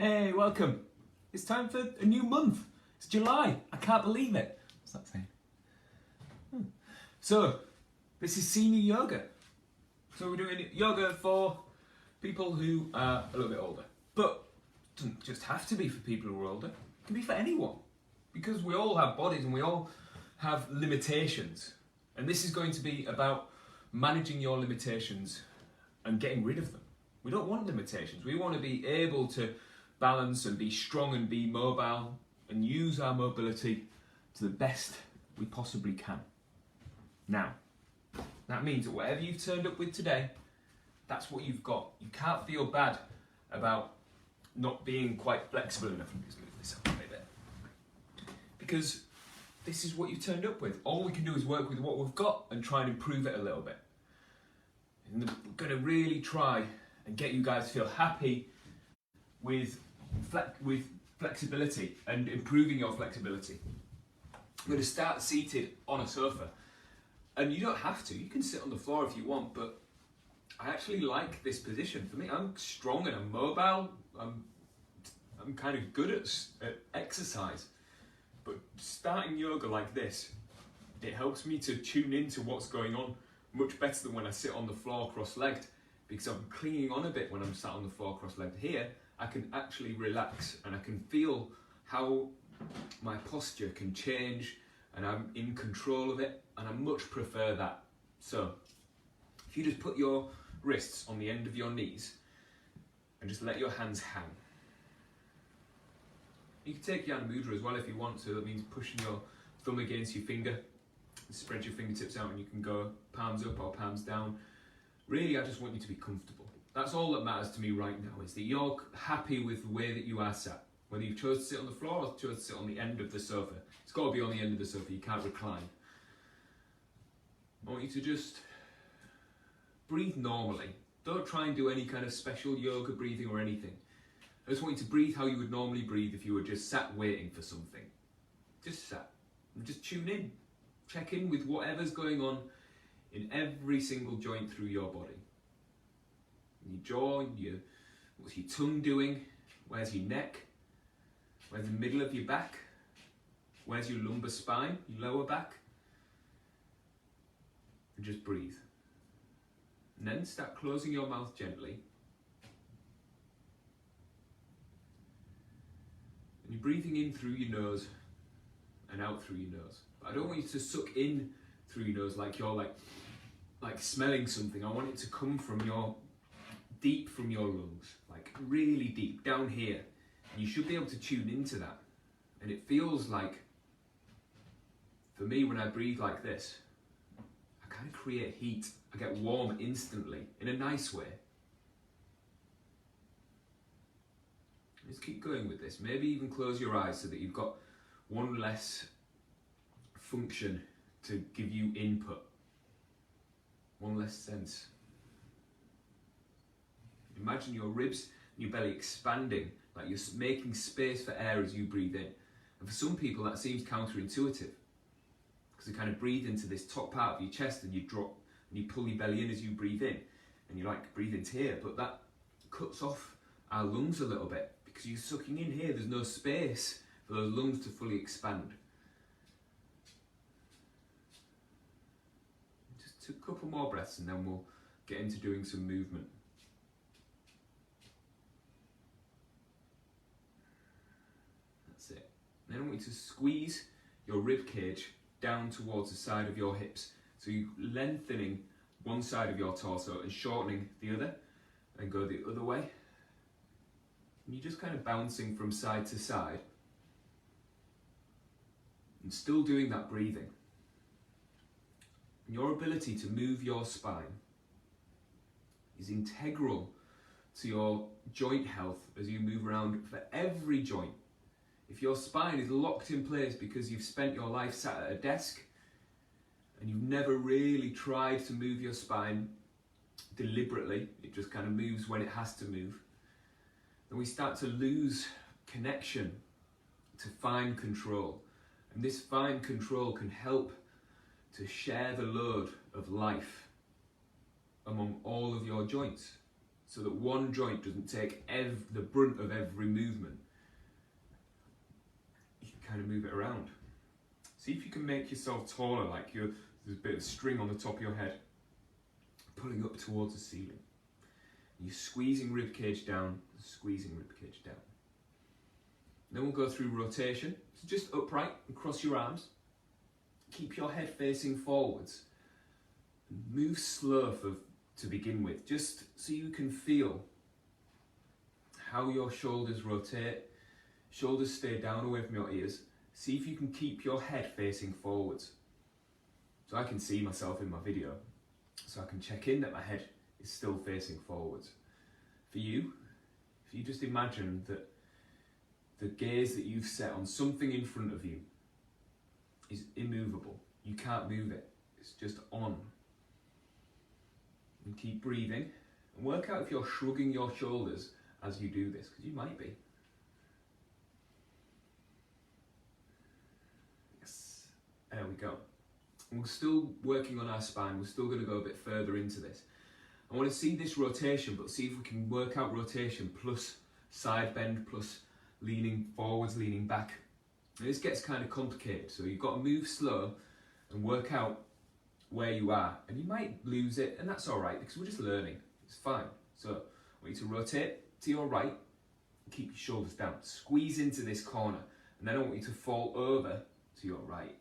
Hey, welcome. It's time for a new month. It's July. I can't believe it. What's that saying? So, this is senior yoga. So we're doing yoga for people who are a little bit older. But it doesn't just have to be for people who are older. It can be for anyone. Because we all have bodies and we all have limitations. And this is going to be about managing your limitations and getting rid of them. We don't want limitations. We want to be able to balance and be strong and be mobile and use our mobility to the best we possibly can. Now, that means that whatever you've turned up with today, that's what you've got. You can't feel bad about not being quite flexible enough. Let me just move this up a bit. Because this is what you've turned up with. All we can do is work with what we've got and try and improve it a little bit. And we're going to really try and get you guys to feel happy with flexibility and improving your flexibility. I'm going to start seated on a sofa. And you don't have to, you can sit on the floor if you want, but I actually like this position. For me, I'm strong and I'm mobile, I'm kind of good at exercise. But starting yoga like this, it helps me to tune into what's going on much better than when I sit on the floor cross-legged, because I'm clinging on a bit when I'm sat on the floor cross-legged. Here, I can actually relax and I can feel how my posture can change and I'm in control of it, and I much prefer that. So, if you just put your wrists on the end of your knees and just let your hands hang. You can take Yana Mudra as well if you want, so that means pushing your thumb against your finger, spread your fingertips out and you can go palms up or palms down. Really, I just want you to be comfortable. That's all that matters to me right now, is that you're happy with the way that you are sat. Whether you've chosen to sit on the floor or chose to sit on the end of the sofa. It's got to be on the end of the sofa, you can't recline. I want you to just breathe normally. Don't try and do any kind of special yoga breathing or anything. I just want you to breathe how you would normally breathe if you were just sat waiting for something. Just sat. And just tune in. Check in with whatever's going on in every single joint through your body. Your jaw, what's your tongue doing? Where's your neck? Where's the middle of your back? Where's your lumbar spine, your lower back? And just breathe. And then start closing your mouth gently. And you're breathing in through your nose and out through your nose. But I don't want you to suck in through your nose like you're like smelling something. I want it to come from deep from your lungs, like really deep, down here. And you should be able to tune into that. And it feels like, for me, when I breathe like this, I kind of create heat. I get warm instantly, in a nice way. Just keep going with this. Maybe even close your eyes so that you've got one less function to give you input. One less sense. Imagine your ribs and your belly expanding, like you're making space for air as you breathe in. And for some people that seems counterintuitive, because you kind of breathe into this top part of your chest and you drop and you pull your belly in as you breathe in, and you like breathe into here, but that cuts off our lungs a little bit, because you're sucking in here, there's no space for those lungs to fully expand. Just a couple more breaths and then we'll get into doing some movement. Then I want you to squeeze your rib cage down towards the side of your hips. So you're lengthening one side of your torso and shortening the other, and go the other way. And you're just kind of bouncing from side to side. And still doing that breathing. And your ability to move your spine is integral to your joint health as you move around for every joint. If your spine is locked in place because you've spent your life sat at a desk and you've never really tried to move your spine deliberately, it just kind of moves when it has to move, then we start to lose connection to fine control. And this fine control can help to share the load of life among all of your joints. so that one joint doesn't take the brunt of every movement. You can kind of move it around. See if you can make yourself taller, like there's a bit of string on the top of your head, pulling up towards the ceiling. You're squeezing rib cage down, squeezing rib cage down. Then we'll go through rotation. So just upright and cross your arms. Keep your head facing forwards. Move slow to begin with, just so you can feel how your shoulders rotate. Shoulders stay down away from your ears. See if you can keep your head facing forwards. So I can see myself in my video, so I can check in that my head is still facing forwards. For you, if you just imagine that the gaze that you've set on something in front of you is immovable. You can't move it. It's just on. And keep breathing. And work out if you're shrugging your shoulders as you do this, because you might be. Yes. There we go. And we're still working on our spine. We're still going to go a bit further into this. I want to see this rotation, but see if we can work out rotation plus side bend plus leaning forwards, leaning back. And this gets kind of complicated, so you've got to move slow and work out where you are. And you might lose it, and that's all right, because we're just learning. It's fine. So I want you to rotate to your right, and keep your shoulders down. Squeeze into this corner, and then I want you to fall over to your right.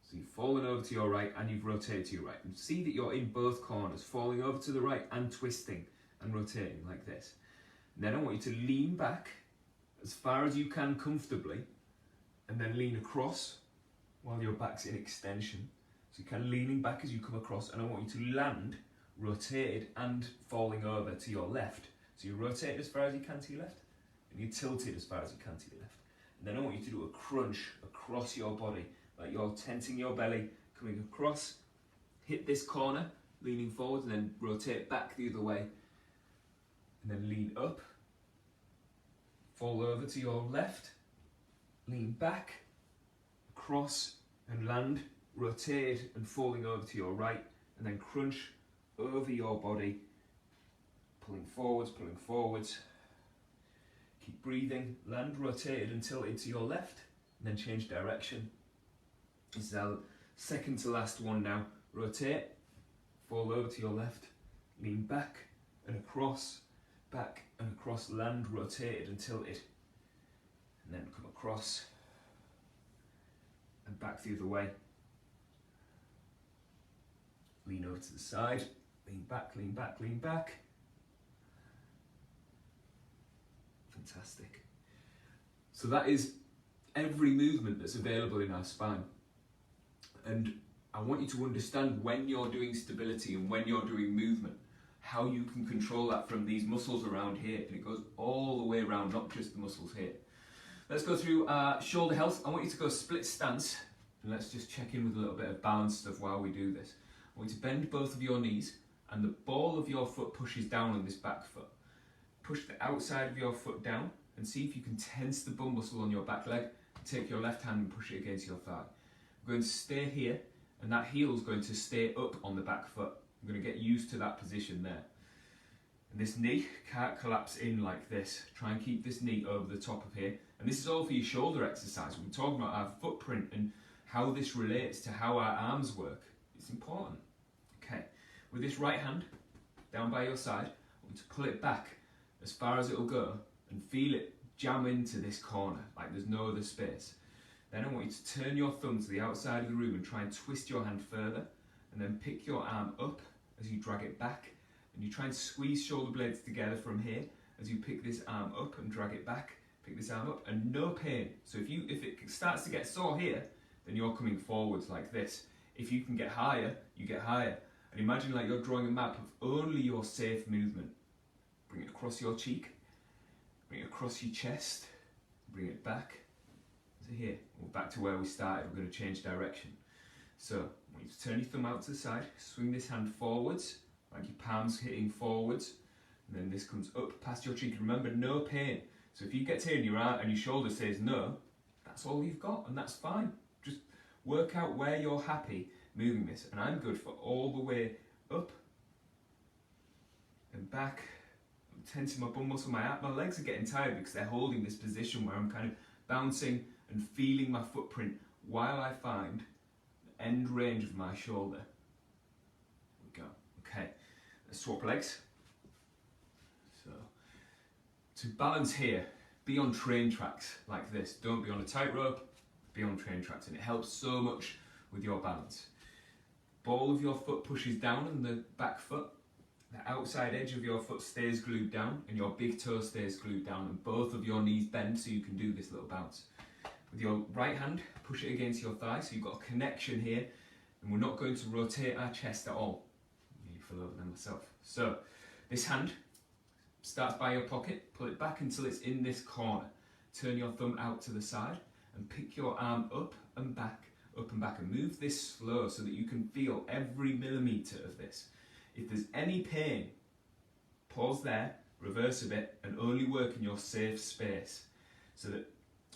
So you've fallen over to your right, and you've rotated to your right. And see that you're in both corners, falling over to the right and twisting and rotating like this. And then I want you to lean back as far as you can comfortably, and then lean across while your back's in extension. So you're kind of leaning back as you come across, and I want you to land rotated and falling over to your left. So you rotate as far as you can to your left, and you tilt it as far as you can to your left. And then I want you to do a crunch across your body, like you're tensing your belly, coming across, hit this corner, leaning forward, and then rotate back the other way, and then lean up, fall over to your left, lean back, across and land, rotated and falling over to your right, and then crunch over your body, pulling forwards. Keep breathing, land rotated and tilted to your left, and then change direction. This is our second to last one now. Rotate, fall over to your left, lean back and across, back and across, land rotated and tilted, and then come across and back the other way. Lean over to the side, lean back, lean back, lean back. Fantastic. So that is every movement that's available in our spine. And I want you to understand when you're doing stability and when you're doing movement, how you can control that from these muscles around here. And it goes all the way around, not just the muscles here. Let's go through shoulder health. I want you to go split stance. And let's just check in with a little bit of balance stuff while we do this. I want you to bend both of your knees, and the ball of your foot pushes down on this back foot. Push the outside of your foot down and see if you can tense the bum muscle on your back leg. Take your left hand and push it against your thigh. We're going to stay here, and that heel is going to stay up on the back foot. I'm going to get used to that position there. And this knee can't collapse in like this. Try and keep this knee over the top of here. And this is all for your shoulder exercise. We're talking about our footprint and how this relates to how our arms work. It's important. Okay, with this right hand down by your side, I want you to pull it back as far as it'll go and feel it jam into this corner like there's no other space. Then I want you to turn your thumb to the outside of the room and try and twist your hand further, and then pick your arm up as you drag it back, and you try and squeeze shoulder blades together from here as you pick this arm up and drag it back, pick this arm up, and no pain. So if it starts to get sore here, then you're coming forwards like this. If you can get higher, you get higher. And imagine like you're drawing a map of only your safe movement. Bring it across your cheek, bring it across your chest, bring it back to here. We're back to where we started. We're going to change direction. So I want you to turn your thumb out to the side, swing this hand forwards, like your palms hitting forwards, and then this comes up past your cheek. Remember, no pain. So if you get here and your arm and your shoulder says no, that's all you've got, and that's fine. Just work out where you're happy moving this. And I'm good for all the way up and back tensing my bum muscle, my legs are getting tired because they're holding this position where I'm kind of bouncing and feeling my footprint while I find the end range of my shoulder. There we go. Okay, let's swap legs. So, to balance here, be on train tracks like this. Don't be on a tightrope, be on train tracks, and it helps so much with your balance. Ball of your foot pushes down on the back foot. The outside edge of your foot stays glued down and your big toe stays glued down, and both of your knees bend so you can do this little bounce. With your right hand, push it against your thigh so you've got a connection here, and we're not going to rotate our chest at all. I nearly fell over there myself. So this hand starts by your pocket, pull it back until it's in this corner. Turn your thumb out to the side and pick your arm up and back, and move this slow so that you can feel every millimetre of this. If there's any pain, pause there, reverse a bit, and only work in your safe space so that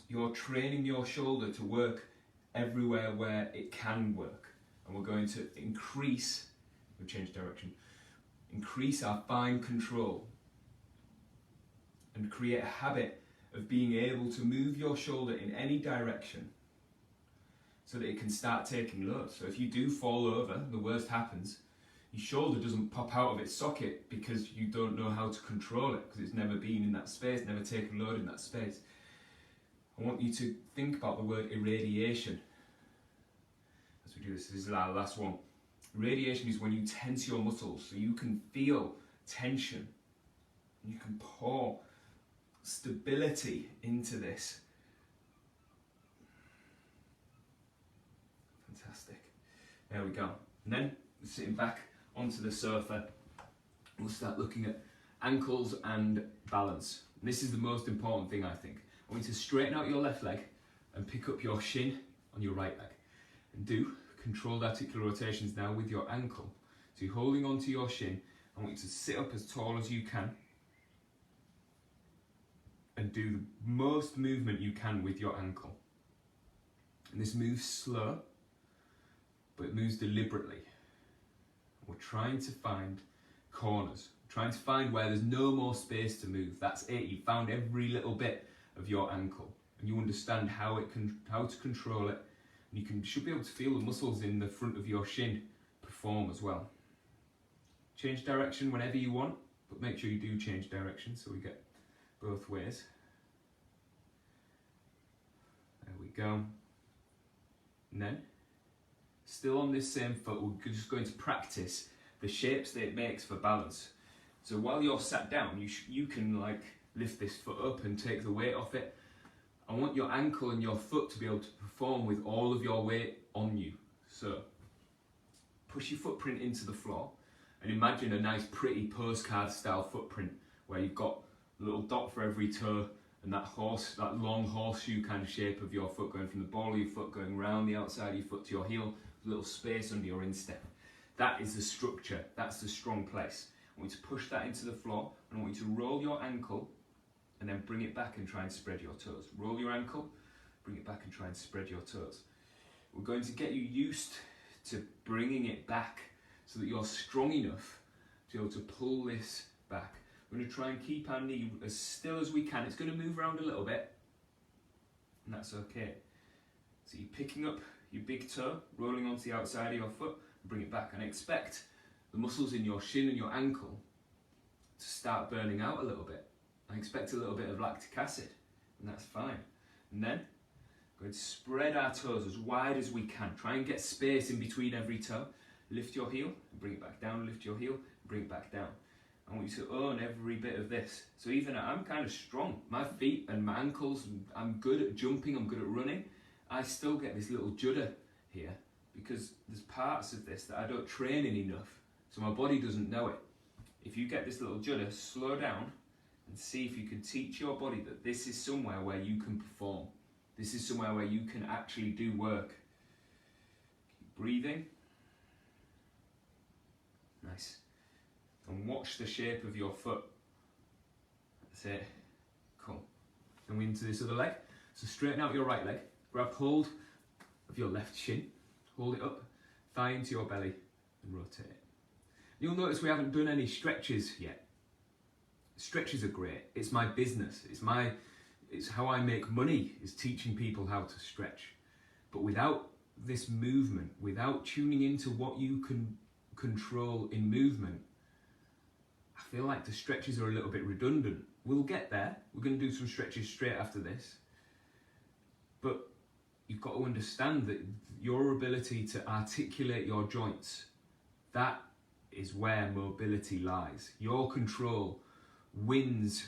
you're training your shoulder to work everywhere where it can work. And we're going to increase our fine control and create a habit of being able to move your shoulder in any direction so that it can start taking load. So if you do fall over, the worst happens, your shoulder doesn't pop out of its socket because you don't know how to control it, because it's never been in that space, never taken load in that space. I want you to think about the word irradiation as we do this. This is our last one. Irradiation is when you tense your muscles so you can feel tension. You can pour stability into this. Fantastic. There we go. And then sitting back onto the sofa, we'll start looking at ankles and balance. And this is the most important thing, I think. I want you to straighten out your left leg and pick up your shin on your right leg. And do controlled articular rotations now with your ankle. So you're holding onto your shin. I want you to sit up as tall as you can and do the most movement you can with your ankle. And this moves slow, but it moves deliberately. We're trying to find corners, trying to find where there's no more space to move. That's it. You found every little bit of your ankle, and you understand how to control it. And you should be able to feel the muscles in the front of your shin perform as well. Change direction whenever you want, but make sure you do change direction so we get both ways. There we go. And then, still on this same foot, we're just going to practice the shapes that it makes for balance. So while you're sat down, you can like lift this foot up and take the weight off it. I want your ankle and your foot to be able to perform with all of your weight on you. So push your footprint into the floor and imagine a nice pretty postcard style footprint where you've got a little dot for every toe and that long horseshoe kind of shape of your foot going from the ball of your foot going round the outside of your foot to your heel, a little space under your instep. That is the structure, that's the strong place. I want you to push that into the floor and I want you to roll your ankle and then bring it back and try and spread your toes. Roll your ankle, bring it back and try and spread your toes. We're going to get you used to bringing it back so that you're strong enough to be able to pull this back. We're going to try and keep our knee as still as we can. It's going to move around a little bit, and that's okay. So you're picking up your big toe, rolling onto the outside of your foot, and bring it back. And expect the muscles in your shin and your ankle to start burning out a little bit. I expect a little bit of lactic acid, and that's fine. And then we're going to spread our toes as wide as we can. Try and get space in between every toe. Lift your heel, and bring it back down. Lift your heel, and bring it back down. I want you to own every bit of this. So even I'm kind of strong. My feet and my ankles, I'm good at jumping, I'm good at running. I still get this little judder here because there's parts of this that I don't train in enough. So my body doesn't know it. If you get this little judder, slow down and see if you can teach your body that this is somewhere where you can perform. This is somewhere where you can actually do work. Keep breathing. Nice. And watch the shape of your foot. That's it. Cool. Then we're into this other leg. So straighten out your right leg. Grab hold of your left shin. Hold it up. Thigh into your belly and rotate it. You'll notice we haven't done any stretches yet. Stretches are great. It's my business. It's how I make money, is teaching people how to stretch. But without this movement, without tuning into what you can control in movement, I feel like the stretches are a little bit redundant. We'll get there. We're going to do some stretches straight after this. But you've got to understand that your ability to articulate your joints, that is where mobility lies. Your control wins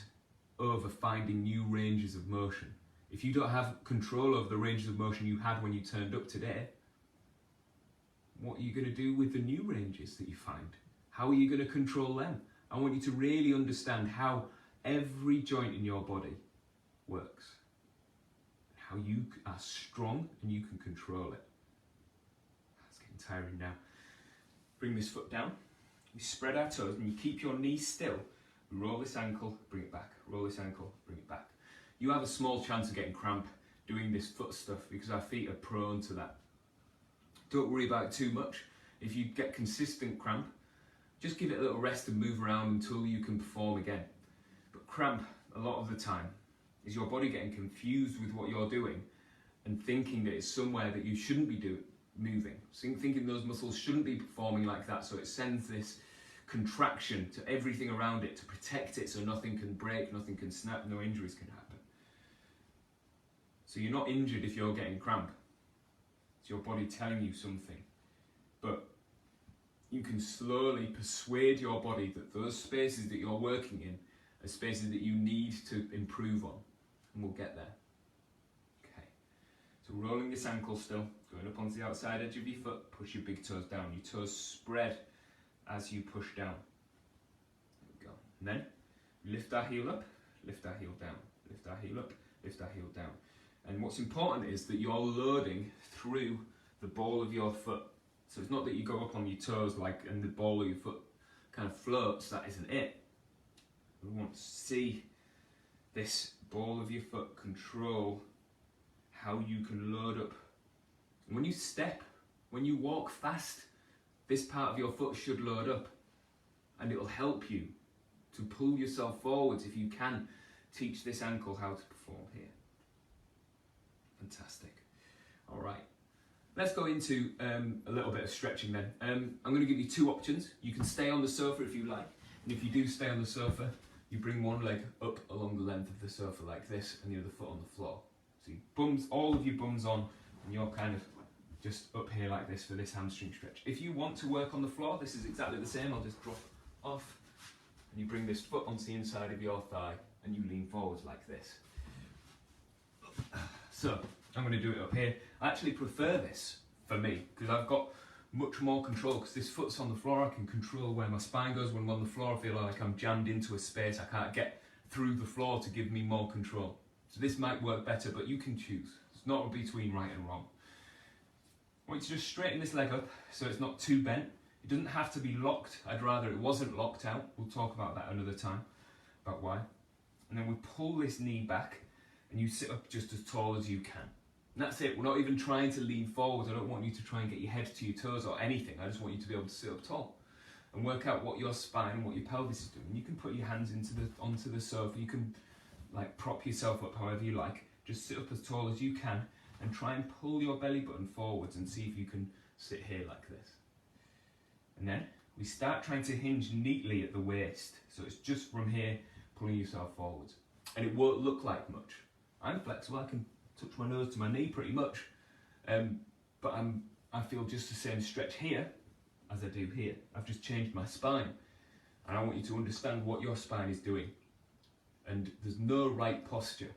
over finding new ranges of motion. If you don't have control over the ranges of motion you had when you turned up today, what are you going to do with the new ranges that you find? How are you going to control them? I want you to really understand how every joint in your body works. How you are strong and you can control it. That's getting tiring now. Bring this foot down. You spread our toes and you keep your knees still. Roll this ankle, bring it back. Roll this ankle, bring it back. You have a small chance of getting cramp doing this foot stuff because our feet are prone to that. Don't worry about it too much. If you get consistent cramp, just give it a little rest and move around until you can perform again. But cramp, a lot of the time, is your body getting confused with what you're doing and thinking that it's somewhere that you shouldn't be moving. Thinking those muscles shouldn't be performing like that, so it sends this contraction to everything around it to protect it so nothing can break, nothing can snap, no injuries can happen. So you're not injured if you're getting cramp. It's your body telling you something. But you can slowly persuade your body that those spaces that you're working in are spaces that you need to improve on. And we'll get there. Okay. So rolling this ankle still, going up onto the outside edge of your foot, push your big toes down. Your toes spread as you push down. There we go. And then lift our heel up, lift our heel down, lift our heel up, lift our heel down. And what's important is that you're loading through the ball of your foot. So it's not that you go up on your toes and the ball of your foot kind of floats. That isn't it. We want to see this ball of your foot control how you can load up. And when you step, when you walk fast, this part of your foot should load up and it'll help you to pull yourself forwards if you can teach this ankle how to perform here. Fantastic. All right, let's go into a little bit of stretching then. I'm going to give you two options. You can stay on the sofa if you like, and if you do stay on the sofa, you bring one leg up along the length of the sofa like this and the other foot on the floor. So all of your bums on, and you're kind of just up here like this for this hamstring stretch. If you want to work on the floor, this is exactly the same. I'll just drop off and you bring this foot onto the inside of your thigh and you lean forwards like this. So I'm going to do it up here. I actually prefer this for me because I've got much more control because this foot's on the floor. I can control where my spine goes. When I'm on the floor, I feel like I'm jammed into a space. I can't get through the floor to give me more control. So this might work better, but you can choose. It's not between right and wrong. I want you to just straighten this leg up so it's not too bent. It doesn't have to be locked. I'd rather it wasn't locked out. We'll talk about that another time, about why. And then we pull this knee back and you sit up just as tall as you can. And that's it. We're not even trying to lean forward. I don't want you to try and get your head to your toes or anything. I just want you to be able to sit up tall and work out what your spine and what your pelvis is doing. You can put your hands onto the sofa. You can prop yourself up however you like. Just sit up as tall as you can and try and pull your belly button forwards and see if you can sit here like this. And then we start trying to hinge neatly at the waist. So it's just from here, pulling yourself forwards. And it won't look like much. I'm flexible, I can touch my nose to my knee pretty much. But I feel just the same stretch here as I do here. I've just changed my spine. And I want you to understand what your spine is doing. And there's no right posture.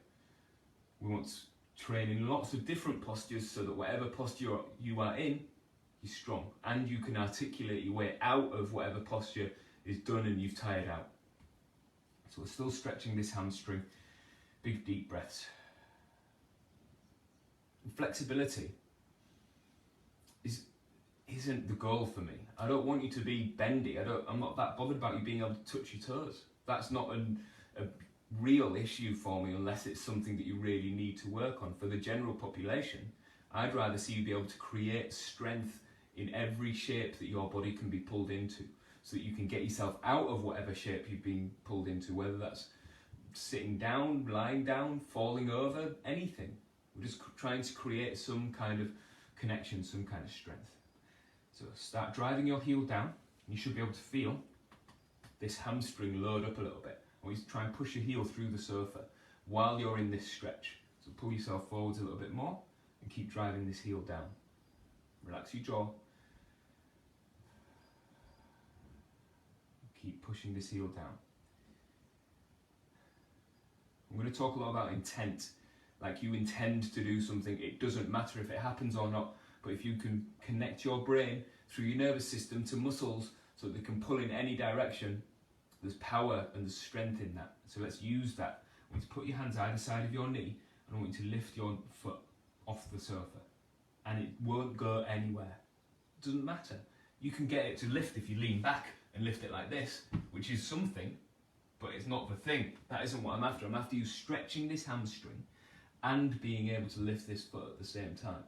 We want to train in lots of different postures so that whatever posture you are in, you're strong. And you can articulate your way out of whatever posture is done and you've tired out. So we're still stretching this hamstring. Big deep breaths. And flexibility isn't the goal for me. I don't want you to be bendy. I'm not that bothered about you being able to touch your toes. That's not a real issue for me unless it's something that you really need to work on. For the general population, I'd rather see you be able to create strength in every shape that your body can be pulled into. so that you can get yourself out of whatever shape you've been pulled into, whether that's sitting down, lying down, falling over, anything. We're just trying to create some kind of connection, some kind of strength. So start driving your heel down. You should be able to feel this hamstring load up a little bit. I want you to try and push your heel through the sofa while you're in this stretch. So pull yourself forwards a little bit more and keep driving this heel down. Relax your jaw. Keep pushing this heel down. I'm going to talk a lot about intent. Like, you intend to do something, it doesn't matter if it happens or not, but if you can connect your brain through your nervous system to muscles so that they can pull in any direction, there's power and there's strength in that. So let's use that. I want you to put your hands either side of your knee, and I want you to lift your foot off the sofa. And it won't go anywhere. It doesn't matter. You can get it to lift if you lean back and lift it like this, which is something, but it's not the thing. That isn't what I'm after. I'm after you stretching this hamstring and being able to lift this foot at the same time.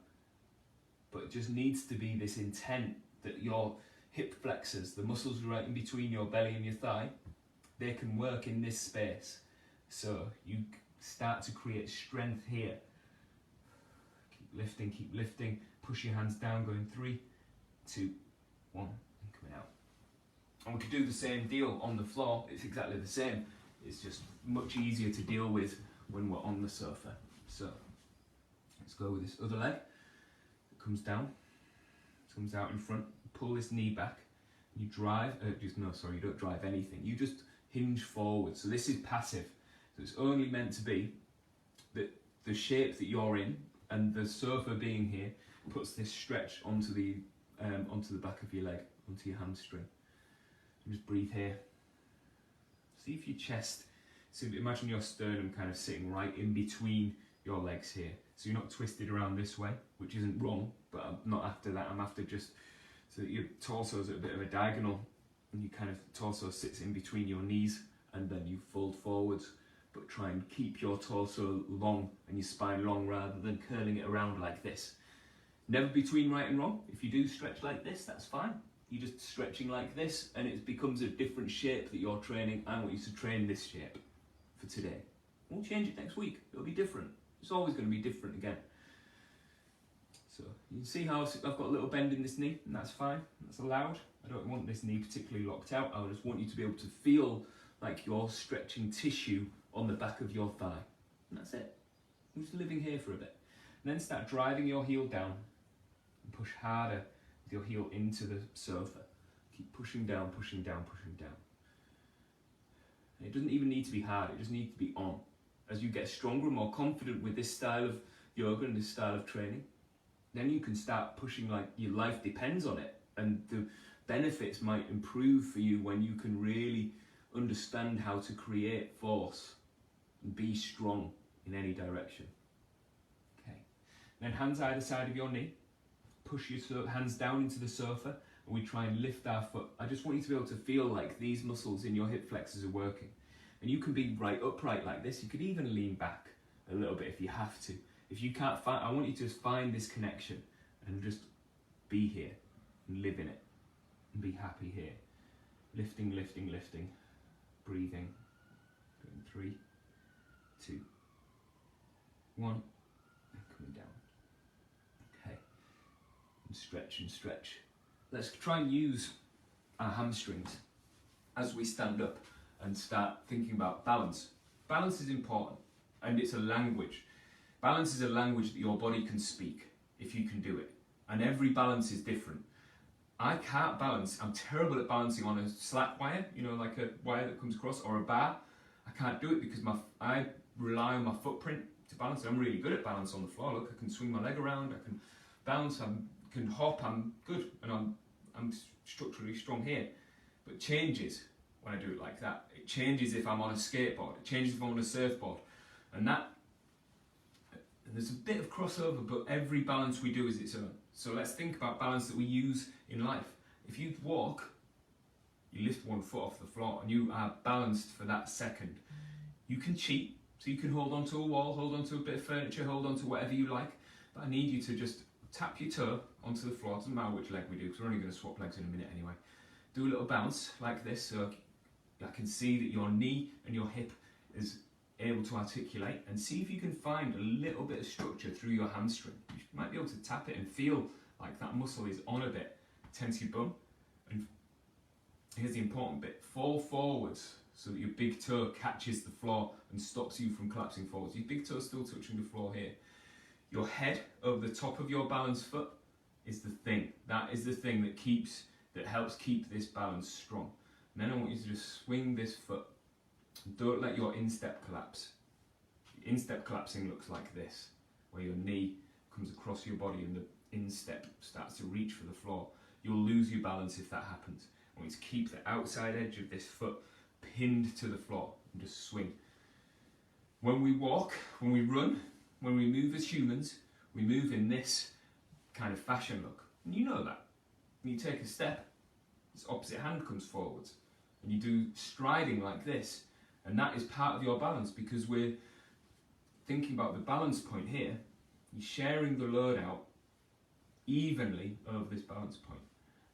But it just needs to be this intent that your hip flexors, the muscles right in between your belly and your thigh, they can work in this space. So you start to create strength here. Keep lifting, push your hands down, going 3, 2, 1, and coming out. And we could do the same deal on the floor. It's exactly the same. It's just much easier to deal with when we're on the sofa. So let's go with this other leg. It comes down, comes out in front. Pull this knee back. You drive. You don't drive anything. You just hinge forward. So this is passive. So it's only meant to be that the shape that you're in and the sofa being here puts this stretch onto the back of your leg, onto your hamstring. And just breathe here. See if your chest. So imagine your sternum kind of sitting right in between your legs here. So you're not twisted around this way, which isn't wrong, but I'm not after that. I'm after just so that your torso is at a bit of a diagonal, and your kind of torso sits in between your knees, and then you fold forwards, but try and keep your torso long and your spine long rather than curling it around like this. Never between right and wrong. If you do stretch like this, that's fine. You're just stretching like this, and it becomes a different shape that you're training. I want you to train this shape for today. We'll change it next week. It'll be different. It's always going to be different again. So you can see how I've got a little bend in this knee, and that's fine. That's allowed. I don't want this knee particularly locked out. I just want you to be able to feel like you're stretching tissue on the back of your thigh. And that's it. I'm just living here for a bit. And then start driving your heel down and push harder with your heel into the sofa. Keep pushing down, pushing down, pushing down. And it doesn't even need to be hard, it just needs to be on. As you get stronger and more confident with this style of yoga and this style of training, then you can start pushing like your life depends on it, and the benefits might improve for you when you can really understand how to create force and be strong in any direction. Okay. Then hands either side of your knee, push your hands down into the sofa, and we try and lift our foot. I just want you to be able to feel like these muscles in your hip flexors are working. And you can be right upright like this. You could even lean back a little bit if you have to. If you can't find, I want you to just find this connection and just be here and live in it and be happy here. Lifting, lifting, lifting, breathing. Doing 3, 2, 1, and coming down. Okay, and stretch and stretch. Let's try and use our hamstrings as we stand up and start thinking about balance. Balance is important, and it's a language. Balance is a language that your body can speak if you can do it, and every balance is different. I can't balance. I'm terrible at balancing on a slack wire, you know, like a wire that comes across, or a bar. I can't do it because I rely on my footprint to balance. I'm really good at balance on the floor. Look, I can swing my leg around, I can bounce, I can hop, I'm good, and I'm structurally strong here. But it changes when I do it like that. It changes if I'm on a skateboard, it changes if I'm on a surfboard, and there's a bit of crossover, but every balance we do is its own. So let's think about balance that we use in life. If you walk, you lift one foot off the floor and you are balanced for that second. You can cheat, so you can hold onto a wall, hold onto a bit of furniture, hold onto whatever you like, but I need you to just tap your toe onto the floor. It doesn't matter which leg we do, because we're only going to swap legs in a minute anyway. do a little bounce like this, so I can see that your knee and your hip is able to articulate, and see if you can find a little bit of structure through your hamstring. You might be able to tap it and feel like that muscle is on a bit. Tense your bum, and here's the important bit: fall forwards so that your big toe catches the floor and stops you from collapsing forwards. Your big toe's still touching the floor here. Your head over the top of your balanced foot is the thing. That is the thing that helps keep this balance strong. And then I want you to just swing this foot. Don't let your instep collapse. Instep collapsing looks like this, where your knee comes across your body and the instep starts to reach for the floor. You'll lose your balance if that happens. I want you to keep the outside edge of this foot pinned to the floor and just swing. When we walk, when we run, when we move as humans, we move in this kind of fashion look. And you know that. When you take a step, this opposite hand comes forwards. And you do striding like this. And that is part of your balance, because we're thinking about the balance point here. You're sharing the load out evenly over this balance point.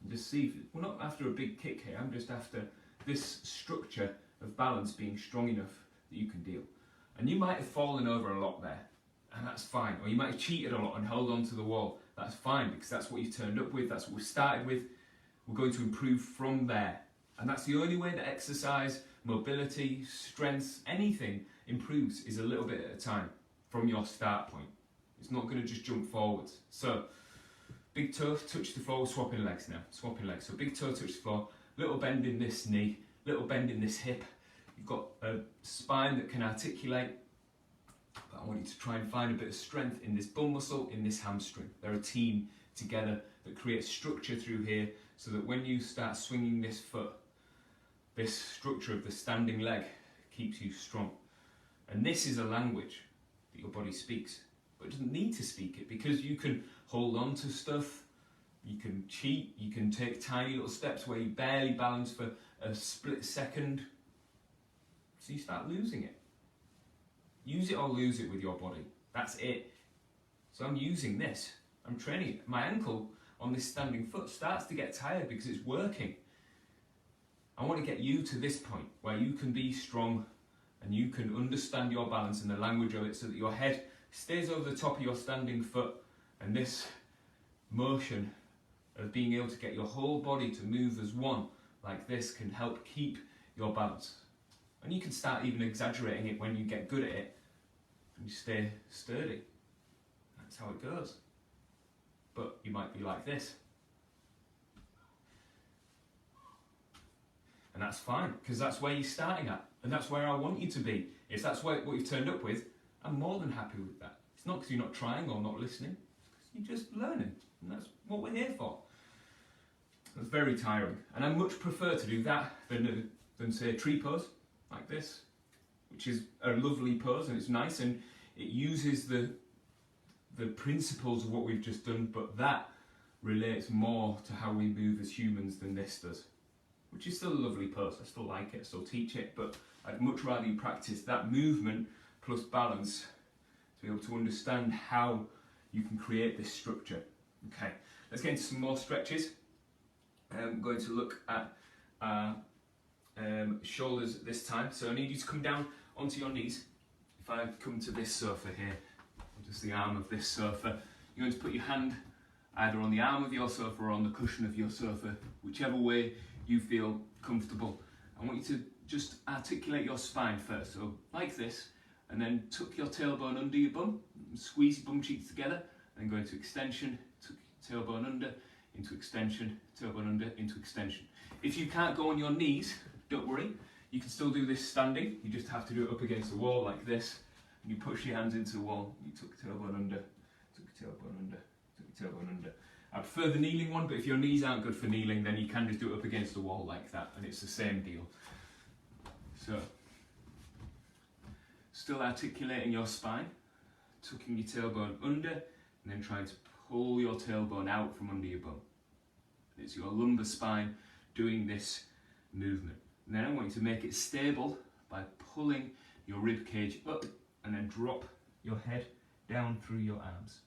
And just see, we're not after a big kick here, I'm just after this structure of balance being strong enough that you can deal. And you might have fallen over a lot there, and that's fine. Or you might have cheated a lot and held on to the wall. That's fine, because that's what you turned up with, that's what we started with. We're going to improve from there. And that's the only way that exercise, mobility, strength, anything improves, is a little bit at a time from your start point. It's not going to just jump forwards. So, big toe touch the floor, we're swapping legs now. Swapping legs. So big toe touch the floor, little bend in this knee, little bend in this hip. You've got a spine that can articulate. But I want you to try and find a bit of strength in this bum muscle, in this hamstring. They're a team together that create structure through here, so that when you start swinging this foot, this structure of the standing leg keeps you strong. And this is a language that your body speaks, but it doesn't need to speak it, because you can hold on to stuff, you can cheat, you can take tiny little steps where you barely balance for a split second, so you start losing it. Use it or lose it with your body. That's it. So I'm using this, I'm training it. My ankle on this standing foot starts to get tired because it's working. I want to get you to this point where you can be strong and you can understand your balance and the language of it, so that your head stays over the top of your standing foot, and this motion of being able to get your whole body to move as one like this can help keep your balance. And you can start even exaggerating it when you get good at it and you stay sturdy. That's how it goes. But you might be like this. And that's fine, because that's where you're starting at, and that's where I want you to be. If that's what you've turned up with, I'm more than happy with that. It's not because you're not trying or not listening, it's because you're just learning, and that's what we're here for. It's very tiring, and I much prefer to do that than say a tree pose, like this, which is a lovely pose, and it's nice, and it uses the principles of what we've just done, but that relates more to how we move as humans than this does. Which is still a lovely pose, I still like it, I still teach it, but I'd much rather you practice that movement plus balance to be able to understand how you can create this structure. Okay, let's get into some more stretches. I'm going to look at shoulders this time, so I need you to come down onto your knees. If I come to this sofa here, just the arm of this sofa, you're going to put your hand either on the arm of your sofa or on the cushion of your sofa, whichever way you feel comfortable. I want you to just articulate your spine first, so like this, and then tuck your tailbone under your bum, squeeze your bum cheeks together, and go into extension, tuck your tailbone under, into extension, tailbone under, into extension. If you can't go on your knees, don't worry, you can still do this standing. You just have to do it up against the wall like this, and you push your hands into the wall, you tuck your tailbone under, tuck your tailbone under, tuck your tailbone under. I prefer the kneeling one, but if your knees aren't good for kneeling, then you can just do it up against the wall like that, and it's the same deal. So, still articulating your spine, tucking your tailbone under, and then trying to pull your tailbone out from under your bum. It's your lumbar spine doing this movement. And then I want you to make it stable by pulling your rib cage up and then drop your head down through your arms.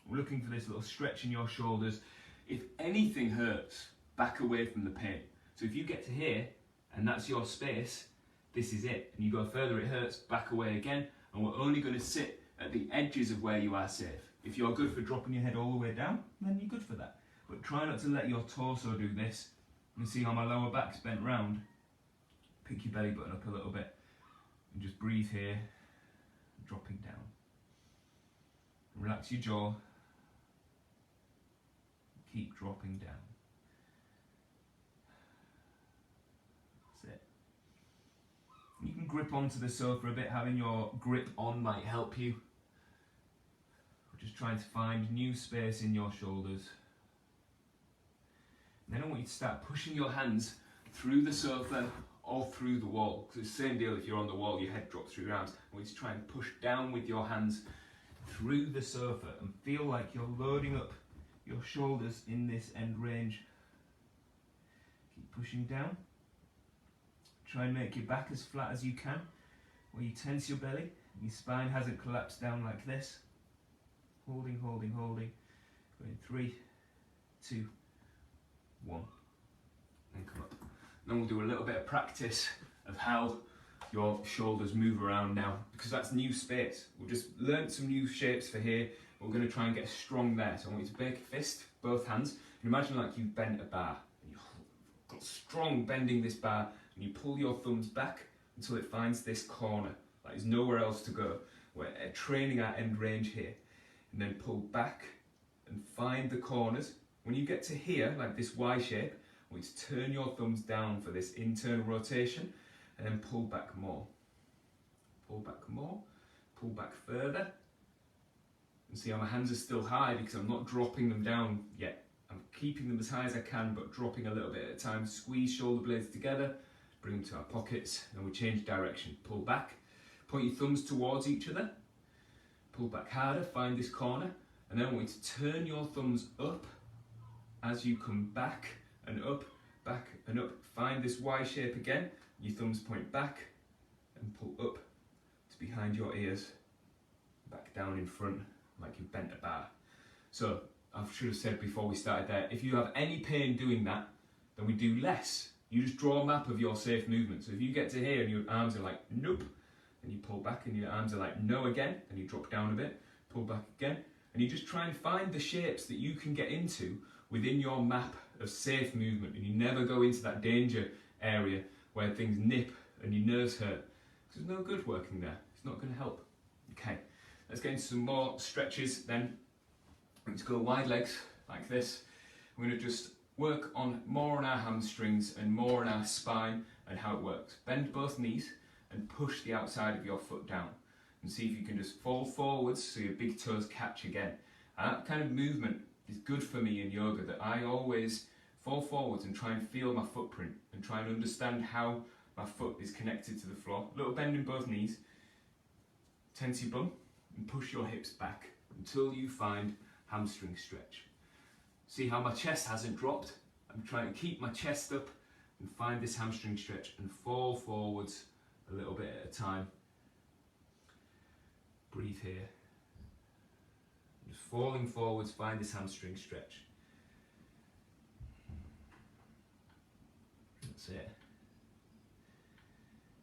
We're looking for this little stretch in your shoulders. If anything hurts, back away from the pain. So if you get to here, and that's your space, this is it. And you go further, it hurts, back away again, and we're only going to sit at the edges of where you are safe. If you're good for dropping your head all the way down, then you're good for that. But try not to let your torso do this. You see how my lower back's bent round? Pick your belly button up a little bit, and just breathe here, dropping down. Relax your jaw, keep dropping down. That's it. You can grip onto the sofa a bit. Having your grip on might help you. Just trying to find new space in your shoulders. And then I want you to start pushing your hands through the sofa or through the wall. Because it's the same deal, if you're on the wall, your head drops through your arms. I want you to try and push down with your hands through the sofa and feel like you're loading up your shoulders in this end range. Keep pushing down. Try and make your back as flat as you can, where you tense your belly and your spine hasn't collapsed down like this. Holding, holding, holding. Going 3, 2, 1. Then come up. Then we'll do a little bit of practice of how your shoulders move around now, because that's new space. We've just learnt some new shapes for here. We're going to try and get strong there. So I want you to make a fist, both hands, and imagine like you've bent a bar. And you've got strong bending this bar, and you pull your thumbs back until it finds this corner. Like there's nowhere else to go. We're training our end range here. And then pull back and find the corners. When you get to here, like this Y shape, I want you to turn your thumbs down for this internal rotation, and then pull back more. Pull back more, pull back further. And see how my hands are still high because I'm not dropping them down yet. I'm keeping them as high as I can, but dropping a little bit at a time. Squeeze shoulder blades together, bring them to our pockets, and we change direction. Pull back, point your thumbs towards each other. Pull back harder, find this corner, and then I want you to turn your thumbs up as you come back and up, back and up. Find this Y shape again, your thumbs point back and pull up to behind your ears, back down in front like you've bent a bar. So, I should have said before we started there, if you have any pain doing that, then we do less. You just draw a map of your safe movement. So if you get to here and your arms are like, nope, and you pull back and your arms are like no again, and you drop down a bit, pull back again, and you just try and find the shapes that you can get into within your map of safe movement, and you never go into that danger area where things nip and your nerves hurt. There's no good working there. It's not going to help. Okay, let's get into some more stretches then. I'm going to go wide legs like this. We're going to just work on more on our hamstrings and more on our spine and how it works. Bend both knees and push the outside of your foot down, and see if you can just fall forwards so your big toes catch again. And that kind of movement is good for me in yoga, that I always fall forwards and try and feel my footprint and try and understand how my foot is connected to the floor. A little bend in both knees, tense your bum and push your hips back until you find hamstring stretch. See how my chest hasn't dropped? I'm trying to keep my chest up and find this hamstring stretch and fall forwards a little bit at a time. Breathe here. Just falling forwards, find this hamstring stretch. That's it.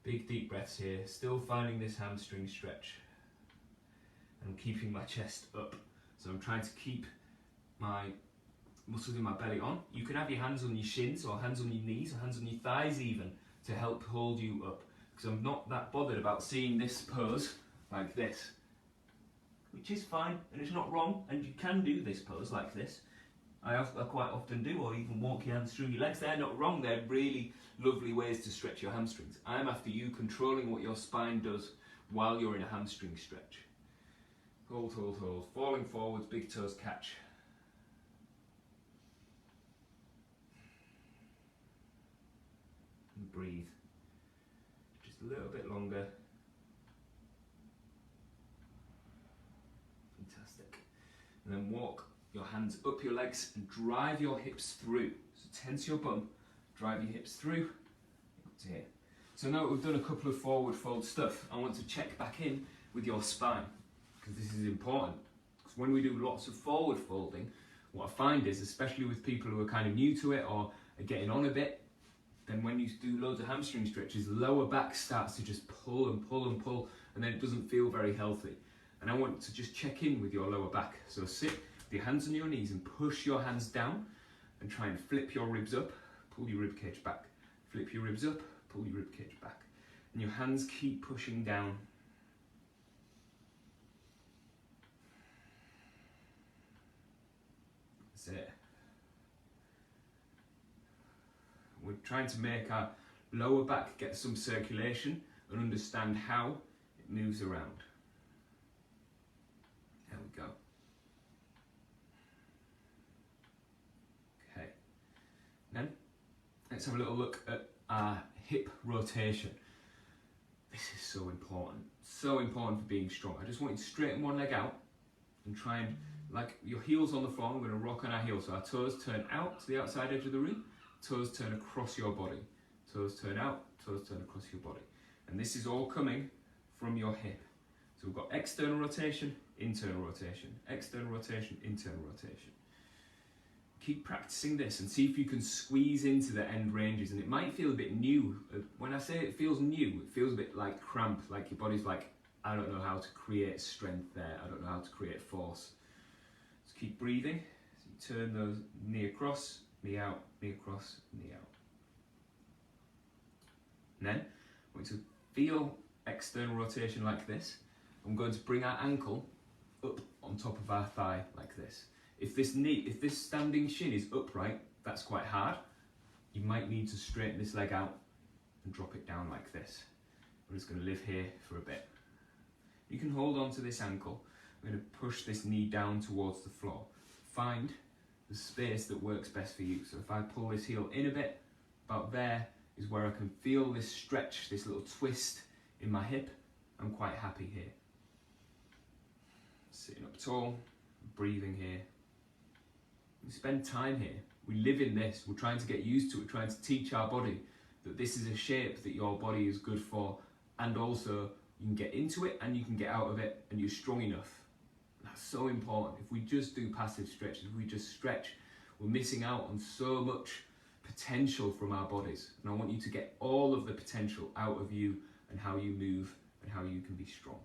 Big deep breaths here, still finding this hamstring stretch. And keeping my chest up. So I'm trying to keep my muscles in my belly on. You can have your hands on your shins or hands on your knees or hands on your thighs even to help hold you up. Because I'm not that bothered about seeing this pose like this, which is fine and it's not wrong, and you can do this pose like this. I quite often do, or even walk your hands through your legs. They're not wrong, they're really lovely ways to stretch your hamstrings. I'm after you controlling what your spine does while you're in a hamstring stretch. Hold, hold, hold. Falling forwards, big toes catch. And breathe. Just a little bit longer. Fantastic. And then walk your hands up your legs and drive your hips through. So tense your bum, drive your hips through, up to here. So now that we've done a couple of forward fold stuff, I want to check back in with your spine, because this is important. Because when we do lots of forward folding, what I find is, especially with people who are kind of new to it or are getting on a bit, then when you do loads of hamstring stretches, the lower back starts to just pull and pull and pull, and then it doesn't feel very healthy. And I want to just check in with your lower back. So sit with your hands on your knees and push your hands down and try and flip your ribs up, pull your rib cage back, flip your ribs up, pull your rib cage back. And your hands keep pushing down. That's it. We're trying to make our lower back get some circulation and understand how it moves around. There we go. Okay. Then let's have a little look at our hip rotation. This is so important for being strong. I just want you to straighten one leg out and try and, like your heels on the floor, we're going to rock on our heels. So our toes turn out to the outside edge of the room, toes turn across your body. Toes turn out, toes turn across your body. And this is all coming from your hip. So we've got external rotation, internal rotation, external rotation, internal rotation. Keep practicing this and see if you can squeeze into the end ranges. And it might feel a bit new. When I say it feels new, it feels a bit like cramp, like your body's like, I don't know how to create strength there. I don't know how to create force. Just keep breathing. So you turn those knee across, knee out, knee across, knee out. And then I'm going to feel external rotation like this. I'm going to bring our ankle up on top of our thigh like this. If this standing shin is upright, that's quite hard. You might need to straighten this leg out and drop it down like this. We're just going to live here for a bit. You can hold on to this ankle. I'm going to push this knee down towards the floor. Find the space that works best for you. So if I pull this heel in a bit, about there is where I can feel this stretch, this little twist in my hip. I'm quite happy here. Sitting up tall, breathing here. We spend time here. We live in this. We're trying to get used to it, trying to teach our body that this is a shape that your body is good for, and also you can get into it and you can get out of it and you're strong enough. That's so important. If we just do passive stretches, if we just stretch, we're missing out on so much potential from our bodies. And I want you to get all of the potential out of you and how you move and how you can be strong.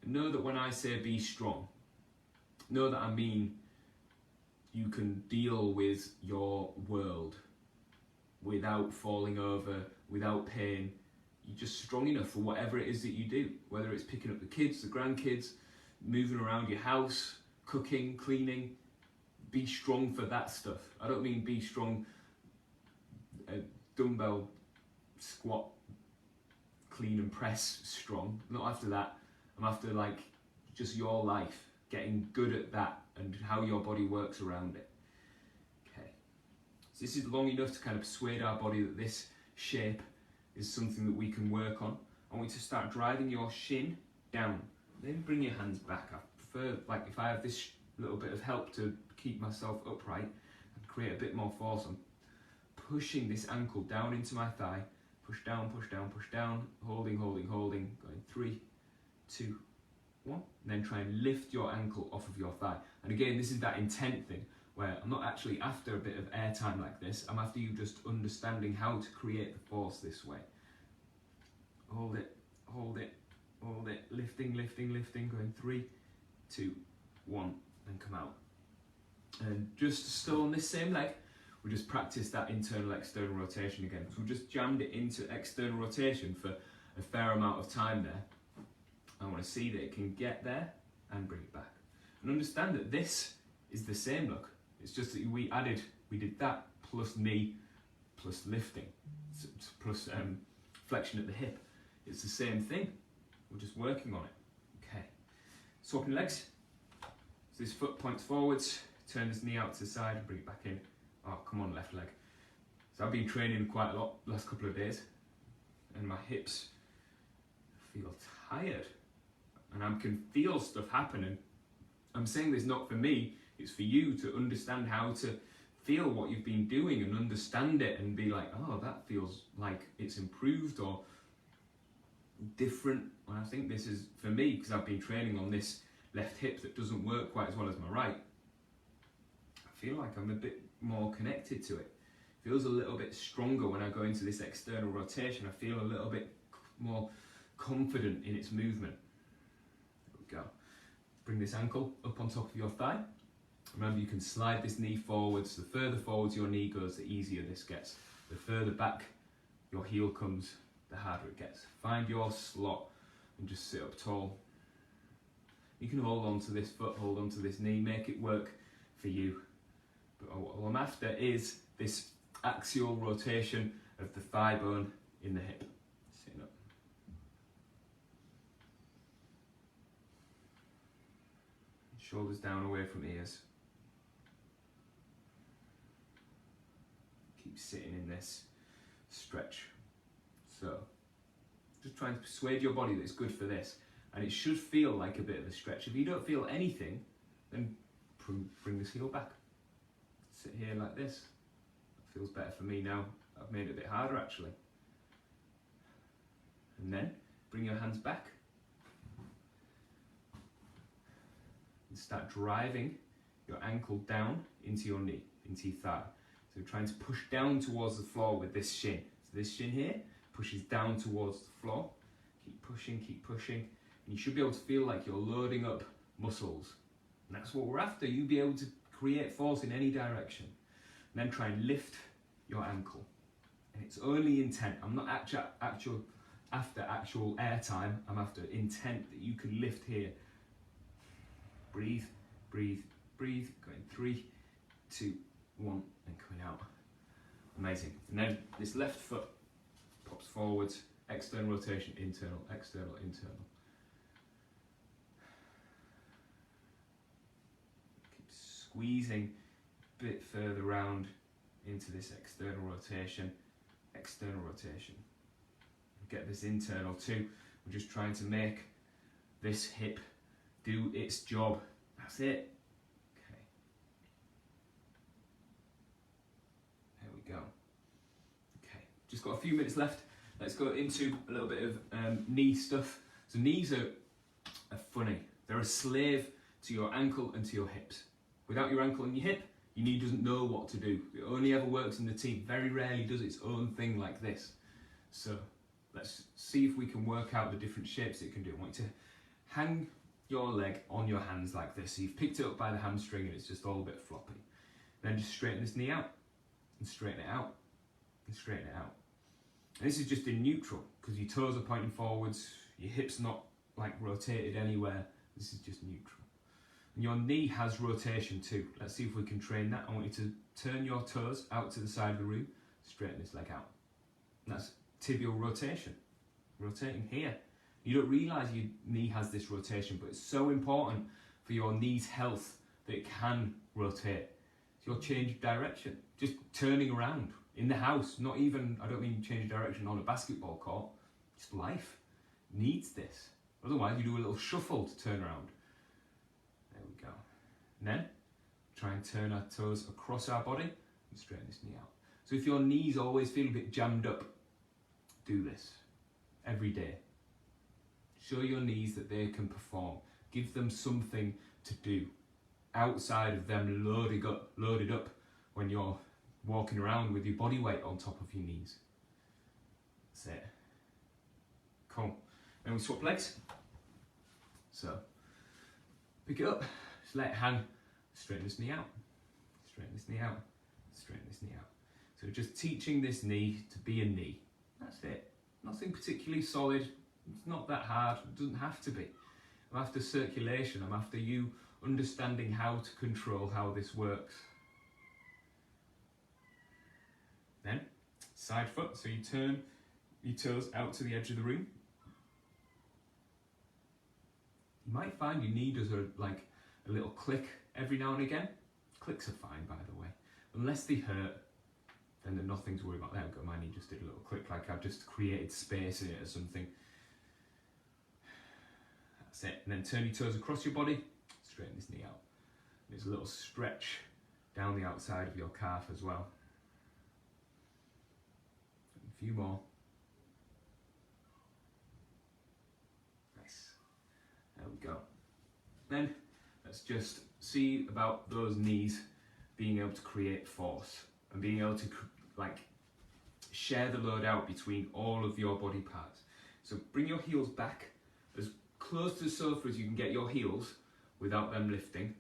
And know that when I say be strong, know that I mean you can deal with your world without falling over, without pain. You're just strong enough for whatever it is that you do, whether it's picking up the kids, the grandkids, moving around your house, cooking, cleaning. Be strong for that stuff. I don't mean be strong, dumbbell, squat, clean and press strong. Not after that. I'm after like just your life, getting good at that and how your body works around it. Okay, so this is long enough to kind of persuade our body that this shape is something that we can work on. I want you to start driving your shin down. Then bring your hands back. I prefer, like if I have this little bit of help to keep myself upright and create a bit more force, I'm pushing this ankle down into my thigh. Push down, push down, push down. Holding, holding, holding. Going 3, 2, 1. And then try and lift your ankle off of your thigh. And again, this is that intent thing where I'm not actually after a bit of air time like this. I'm after you just understanding how to create the force this way. Hold it, hold it, hold it. Lifting, lifting, lifting. Going 3, 2, 1. Then come out. And just still on this same leg, we just practice that internal external rotation again. So we just jammed it into external rotation for a fair amount of time there. I want to see that it can get there and bring it back. And understand that this is the same look. It's just that we did that plus knee, plus lifting, plus flexion at the hip. It's the same thing. We're just working on it. Okay. Swapping legs. So this foot points forwards, turn this knee out to the side and bring it back in. Oh, come on, left leg. So I've been training quite a lot the last couple of days and my hips feel tired and I can feel stuff happening. I'm saying this not for me, it's for you to understand how to feel what you've been doing and understand it and be like, oh, that feels like it's improved or different. And I think this is for me because I've been training on this left hip that doesn't work quite as well as my right. I feel like I'm a bit more connected to it. Feels a little bit stronger when I go into this external rotation. I feel a little bit more confident in its movement. There we go. Bring this ankle up on top of your thigh. Remember, you can slide this knee forwards. The further forwards your knee goes, the easier this gets. The further back your heel comes, the harder it gets. Find your slot and just sit up tall. You can hold on to this foot, hold on to this knee, make it work for you. But what I'm after is this axial rotation of the thigh bone in the hip. Sitting up. Shoulders down away from ears. Keep sitting in this stretch. So, just trying to persuade your body that it's good for this. And it should feel like a bit of a stretch. If you don't feel anything, then bring this heel back. Sit here like this. That feels better for me now. I've made it a bit harder actually. And then bring your hands back. And start driving your ankle down into your knee, into your thigh. So trying to push down towards the floor with this shin. So this shin here pushes down towards the floor. Keep pushing, keep pushing. And you should be able to feel like you're loading up muscles. And that's what we're after. You'll be able to create force in any direction. And then try and lift your ankle. And it's only intent. I'm not after actual air time. I'm after intent that you can lift here. Breathe, breathe, breathe. Going 3, 2, 1, and coming out. Amazing. And then this left foot pops forwards. External rotation, internal, external, internal. Keep squeezing a bit further round into this external rotation. External rotation. Get this internal too. We're just trying to make this hip do its job. That's it. Okay. There we go. Okay. Just got a few minutes left. Let's go into a little bit of knee stuff. So knees are funny. They're a slave to your ankle and to your hips. Without your ankle and your hip, your knee doesn't know what to do. It only ever works in the team. Very rarely does its own thing like this. So let's see if we can work out the different shapes it can do. I want you to hang your leg on your hands like this. So you've picked it up by the hamstring and it's just all a bit floppy. Then just straighten this knee out and straighten it out and straighten it out. And this is just in neutral because your toes are pointing forwards, your hips not like rotated anywhere. This is just neutral. And your knee has rotation too. Let's see if we can train that. I want you to turn your toes out to the side of the room, straighten this leg out. And that's tibial rotation, rotating here. You don't realise your knee has this rotation, but it's so important for your knee's health that it can rotate. It's your change of direction, just turning around in the house, not even, I don't mean change of direction on a basketball court, just life needs this. Otherwise you do a little shuffle to turn around. There we go. And then try and turn our toes across our body and straighten this knee out. So if your knees always feel a bit jammed up, do this every day. Show your knees that they can perform. Give them something to do outside of them loaded up when you're walking around with your body weight on top of your knees. That's it. Cool. Then we swap legs. So pick it up, just let it hang, straighten this knee out, straighten this knee out, straighten this knee out. So just teaching this knee to be a knee. That's it. Nothing particularly solid. It's not that hard. It doesn't have to be. I'm after circulation. I'm after you understanding how to control how this works. Then side foot. So you turn your toes out to the edge of the room. You might find your knee does like a little click every now and again. Clicks are fine, by the way. Unless they hurt, then there's nothing to worry about. There we go, my knee just did a little click, like I've just created space in it or something. That's it. And then turn your toes across your body, straighten this knee out. There's a little stretch down the outside of your calf as well. A few more. Nice. There we go. Then let's just see about those knees being able to create force and being able to like share the load out between all of your body parts. So bring your heels back as close to the sofa as you can get your heels without them lifting,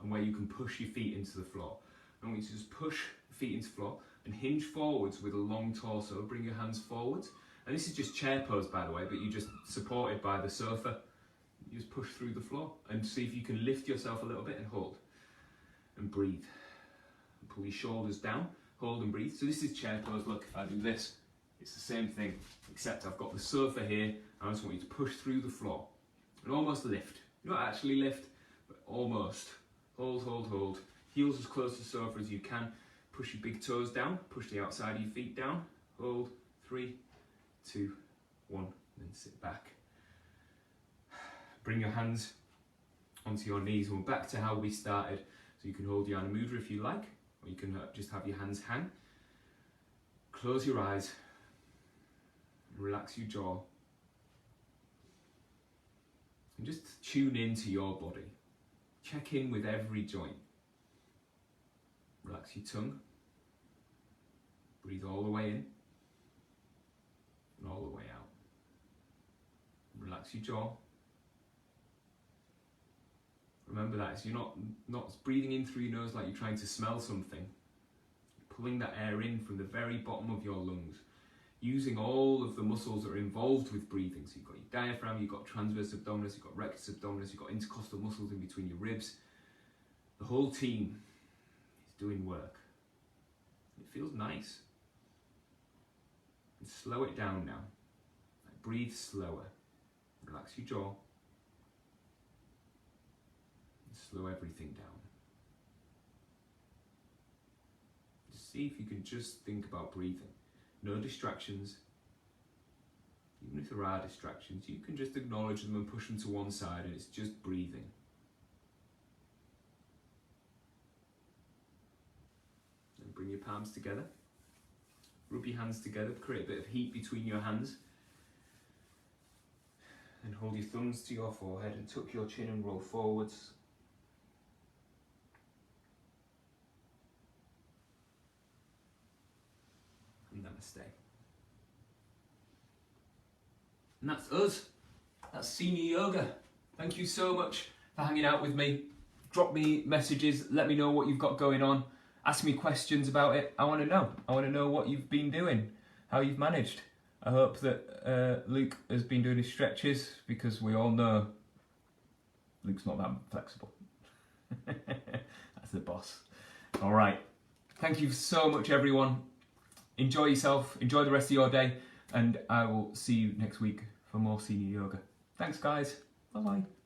and where you can push your feet into the floor. I want you to just push the feet into the floor and hinge forwards with a long torso. Bring your hands forwards. And this is just chair pose, by the way, but you're just supported by the sofa. You just push through the floor and see if you can lift yourself a little bit and hold. And breathe. And pull your shoulders down, hold and breathe. So this is chair pose. Look, if I do this, it's the same thing, except I've got the sofa here, and I just want you to push through the floor. And almost lift. You don't actually lift, but almost. Hold, hold, hold. Heels as close to the sofa as you can. Push your big toes down, push the outside of your feet down. Hold, 3, 2, 1, and then sit back. Bring your hands onto your knees, and we're back to how we started. So you can hold your Yana Mudra if you like, or you can just have your hands hang. Close your eyes, relax your jaw, and just tune into your body. Check in with every joint. Relax your tongue. Breathe all the way in and all the way out. Relax your jaw. Remember that, so you're not breathing in through your nose like you're trying to smell something. Pulling that air in from the very bottom of your lungs. Using all of the muscles that are involved with breathing. So you've got your diaphragm, you've got transverse abdominis, you've got rectus abdominis, you've got intercostal muscles in between your ribs. The whole team is doing work. It feels nice. And slow it down now. Like breathe slower. Relax your jaw. And slow everything down. Just see if you can just think about breathing. No distractions. Even if there are distractions, you can just acknowledge them and push them to one side, and it's just breathing. And bring your palms together. Rub your hands together, create a bit of heat between your hands. And hold your thumbs to your forehead and tuck your chin and roll forwards. And namaste. And that's us. That's senior yoga. Thank you so much for hanging out with me. Drop me messages, let me know what you've got going on. Ask me questions about it. I want to know. I want to know what you've been doing, how you've managed. I hope that Luke has been doing his stretches, because we all know Luke's not that flexible. That's the boss. All right. Thank you so much, everyone. Enjoy yourself. Enjoy the rest of your day. And I will see you next week for more senior yoga. Thanks, guys. Bye-bye.